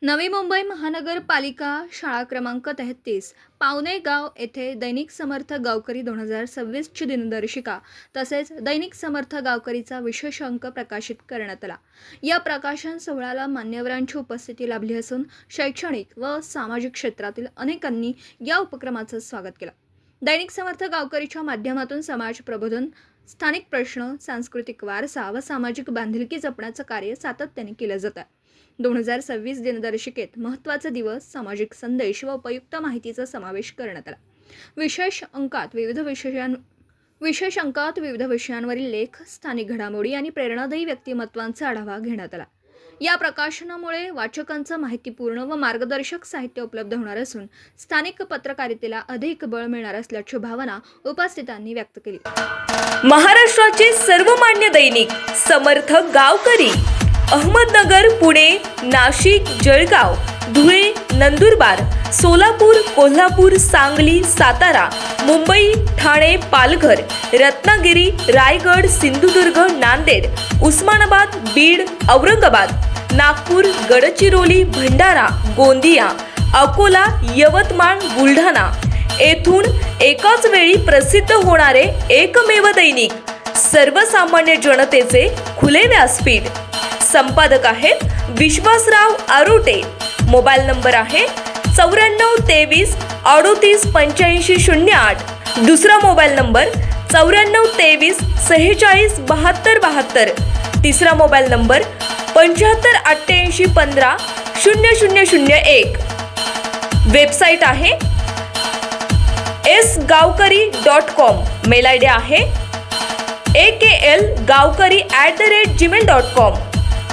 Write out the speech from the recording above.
नवी मुंबई महानगरपालिका शाळा क्रमांक 33 पावणेगाव येथे दैनिक समर्थ गावकरी 2026ची दिनदर्शिका तसेच दैनिक समर्थ गावकरीचा विशेष अंक प्रकाशित करण्यात आला। या प्रकाशन सोहळ्याला मान्यवरांची उपस्थिती लाभली असून शैक्षणिक व सामाजिक क्षेत्रातील अनेकांनी या उपक्रमाचे स्वागत केले। दैनिक समर्थ गावकरीच्या माध्यमातून समाज प्रबोधन, स्थानिक प्रश्न, सांस्कृतिक वारसा व सामाजिक बांधिलकी जपण्याचे कार्य सातत्याने केले जात आहे। 2026 दिनदर्शिकेत महत्त्वाचे दिवस, सामाजिक संदेश व उपयुक्त माहितीचा समावेश करण्यात आला। विशेष अंकात विविध विषयांवरील लेख, स्थानिक घडामोडी आणि प्रेरणादायी व्यक्तिमत्वांचा आढावा घेण्यात आला। या प्रकाशनामुळे वाचकांचा माहितीपूर्ण व मार्गदर्शक साहित्य उपलब्ध होणार असून स्थानिक पत्रकारितेला अधिक बळ मिळणार असल्याची भावना उपस्थितांनी व्यक्त केली। महाराष्ट्राचे सर्वमान्य दैनिक समर्थ गावकरी अहमदनगर, पुणे, नाशिक, जळगाव, धुळे, नंदुरबार, सोलापूर, कोल्हापूर, सांगली, सातारा, मुंबई, ठाणे, पालघर, रत्नागिरी, रायगड, सिंधुदुर्ग, नांदेड, उस्मानाबाद, बीड, औरंगाबाद, नागपूर, गडचिरोली, भंडारा, गोंदिया, अकोला, यवतमाळ, बुलढाणा येथून एकाच वेळी प्रसिद्ध होणारे एकमेव दैनिक, सर्वसामान्य जनतेचे खुले व्यासपीठ। संपादक आहेत विश्वासराव आरोटे। मोबाईल नंबर आहे 9423 38 85 08। दुसरा मोबाईल नंबर 9423 46 72 72। तिसरा मोबाईल नंबर 75 88 15 0001। वेबसाईट आहे sgavkari.com। मेल आयडी आहे aklgavkari@gmail.com।